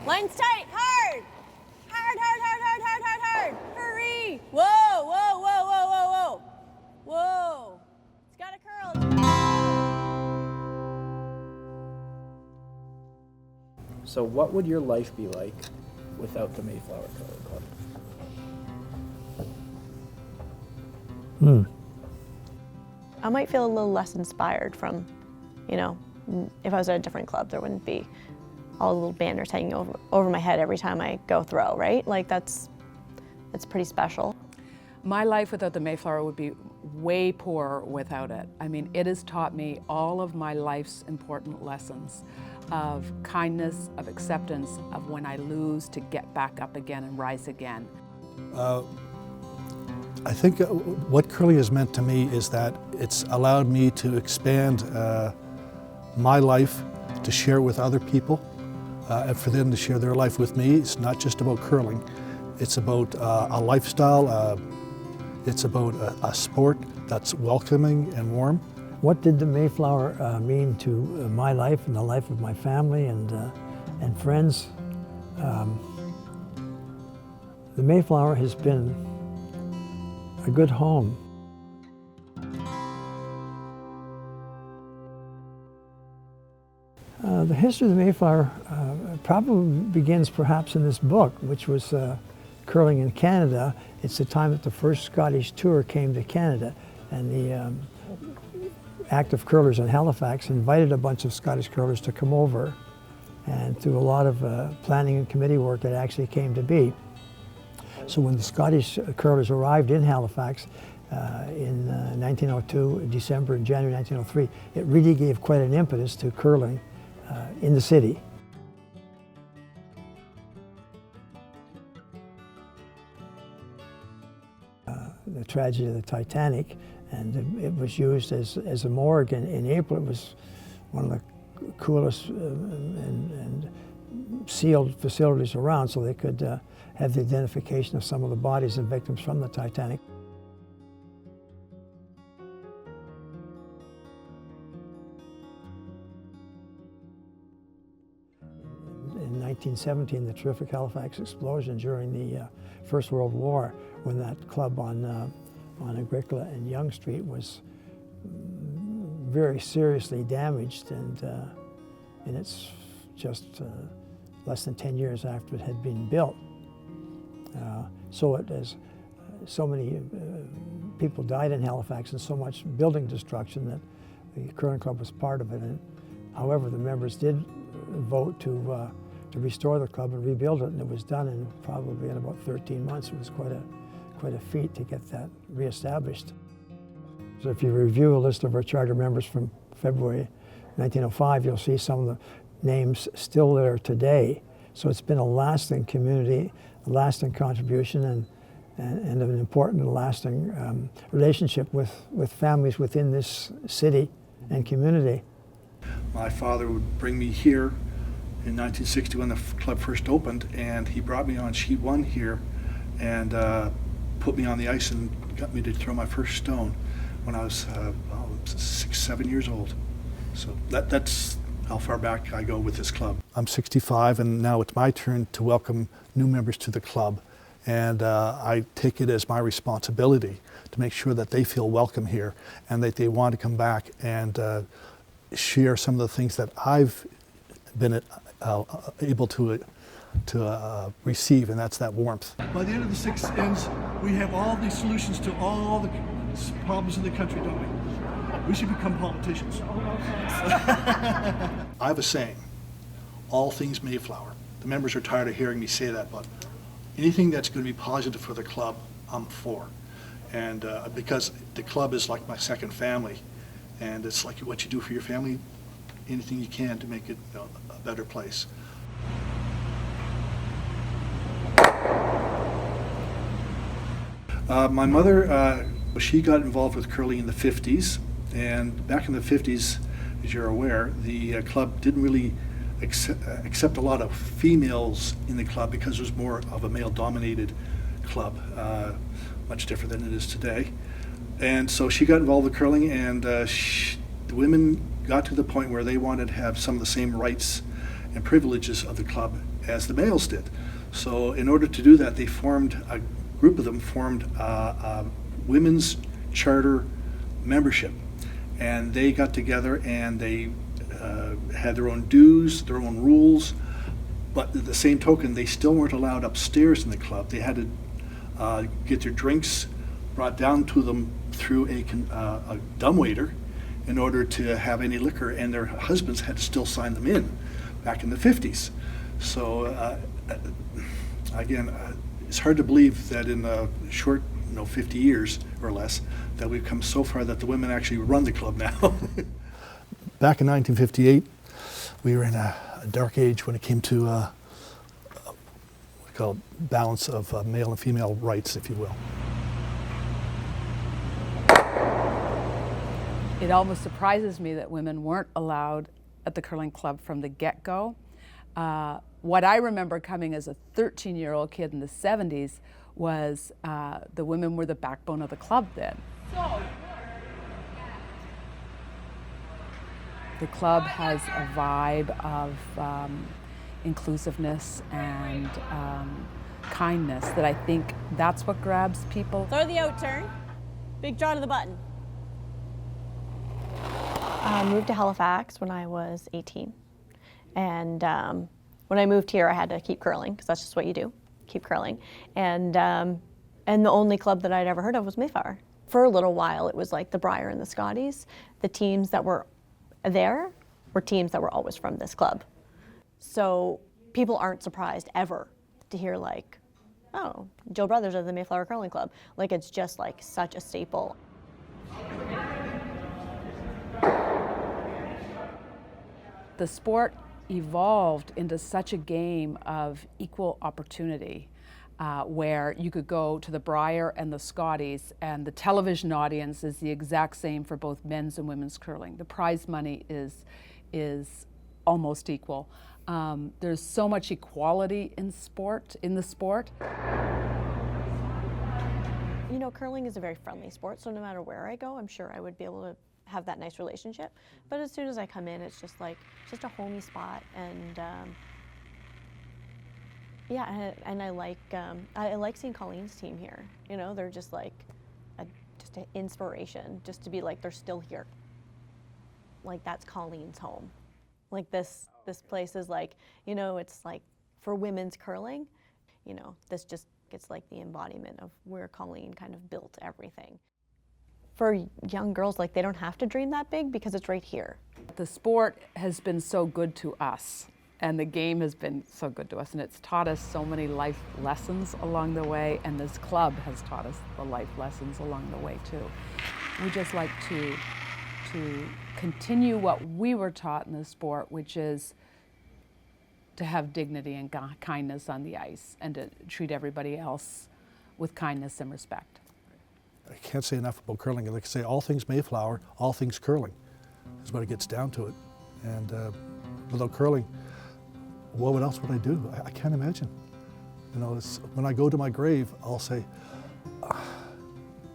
Line's tight, hard. Hard, hard, hard, hard, hard, hard, hard. Hurry. Whoa, whoa, whoa, whoa, whoa, whoa. Whoa. It's got to curl. So what would your life be like without the Mayflower Curling Club? I might feel a little less inspired from, you know, if I was at a different club, there wouldn't be all the little banners hanging over my head every time I go throw, right? Like that's pretty special. My life without the Mayflower would be way poorer without it. I mean, it has taught me all of my life's important lessons of kindness, of acceptance, of when I lose to get back up again and rise again. I think what curling has meant to me is that it's allowed me to expand my life, to share with other people, and for them to share their life with me. It's not just about curling. It's about a lifestyle. It's about a sport that's welcoming and warm. What did the Mayflower mean to my life and the life of my family and friends? The Mayflower has been a good home. The history of the Mayflower probably begins perhaps in this book, which was Curling in Canada. It's the time that the first Scottish tour came to Canada, and the active curlers in Halifax invited a bunch of Scottish curlers to come over, and through a lot of planning and committee work it actually came to be. So when the Scottish curlers arrived in Halifax in 1902, December and January 1903, it really gave quite an impetus to curling in the city. The tragedy of the Titanic, and it was used as a morgue in April. It was one of the coolest and sealed facilities around, so they could have the identification of some of the bodies and victims from the Titanic. In 1917, the terrific Halifax explosion during the First World War, when that club on Agricola and Yonge Street was very seriously damaged, and it's just less than 10 years after it had been built. So it has, so many people died in Halifax and so much building destruction that the curling club was part of it. And however, the members did vote to restore the club and rebuild it, and it was done in probably in about 13 months. It was quite a feat to get that reestablished. So if you review a list of our charter members from February 1905, you'll see some of the names still there today. So it's been a lasting community, a lasting contribution, and an important and lasting relationship with families within this city and community. My father would bring me here in 1960 when the club first opened, and he brought me on sheet one here and put me on the ice and got me to throw my first stone when I was 6, 7 years old. So that's how far back I go with this club. I'm 65, and now it's my turn to welcome new members to the club, and I take it as my responsibility to make sure that they feel welcome here and that they want to come back and share some of the things that I've been able to receive, and that's that warmth. By the end of the 6 ends, we have all the solutions to all the problems in the country, don't we? We should become politicians. I have a saying, all things Mayflower. The members are tired of hearing me say that, but anything that's going to be positive for the club, I'm for. And because the club is like my second family, and it's like what you do for your family, anything you can to make it a better place. My mother, she got involved with curling in the 50s, and back in the 50s, as you're aware, the club didn't really accept a lot of females in the club because it was more of a male-dominated club, much different than it is today. And so she got involved with curling, and the women got to the point where they wanted to have some of the same rights and privileges of the club as the males did. So in order to do that, a group of them formed a women's charter membership. And they got together and they had their own dues, their own rules, but at the same token, they still weren't allowed upstairs in the club. They had to get their drinks brought down to them through a dumbwaiter in order to have any liquor, and their husbands had to still sign them in back in the 50s. So again, it's hard to believe that in a short 50 years or less, that we've come so far that the women actually run the club now. Back in 1958, we were in a dark age when it came to what we call balance of male and female rights, if you will. It almost surprises me that women weren't allowed at the curling club from the get-go. What I remember coming as a 13-year-old kid in the 70s was the women were the backbone of the club then. The club has a vibe of inclusiveness and kindness that I think that's what grabs people. Throw the out turn, big draw to the button. I moved to Halifax when I was 18. And when I moved here, I had to keep curling, because that's just what you do, keep curling. And the only club that I'd ever heard of was Mayflower. For a little while, it was like the Briar and the Scotties. The teams that were there were teams that were always from this club. So people aren't surprised ever to hear like, oh, Joe Brothers of the Mayflower Curling Club. Like, it's just like such a staple. The sport evolved into such a game of equal opportunity where you could go to the Briar and the Scotties, and the television audience is the exact same for both men's and women's curling. The prize money is almost equal. There's so much equality in the sport. You know, curling is a very friendly sport, so no matter where I go, I'm sure I would be able to have that nice relationship. But as soon as I come in, it's just a homey spot, and yeah, and I like seeing Colleen's team here. You know, they're just like just an inspiration, just to be like, they're still here. Like, that's Colleen's home. Like, this place is like, you know, it's like for women's curling, you know, this just gets like the embodiment of where Colleen kind of built everything. For young girls, like, they don't have to dream that big because it's right here. The sport has been so good to us, and the game has been so good to us, and it's taught us so many life lessons along the way, and this club has taught us the life lessons along the way too. We just like to continue what we were taught in the sport, which is to have dignity and kindness on the ice, and to treat everybody else with kindness and respect. I can't say enough about curling. Like I say, all things Mayflower, all things curling is what it gets down to it. And without curling, what else would I do? I can't imagine. You know, when I go to my grave, I'll say,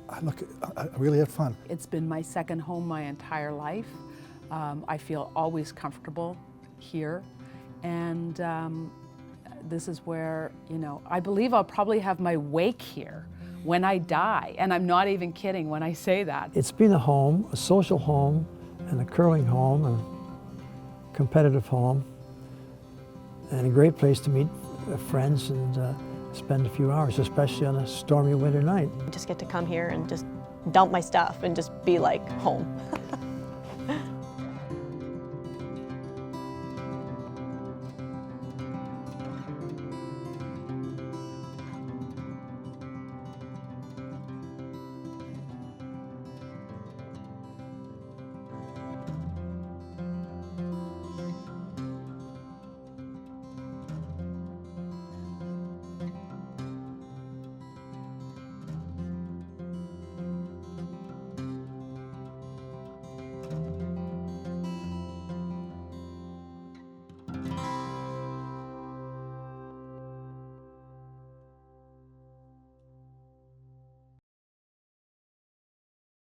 I really had fun. It's been my second home my entire life. I feel always comfortable here. And this is where, you know, I believe I'll probably have my wake here when I die. And I'm not even kidding when I say that. It's been a home, a social home, and a curling home, and a competitive home, and a great place to meet friends and spend a few hours, especially on a stormy winter night. I just get to come here and just dump my stuff and just be like home.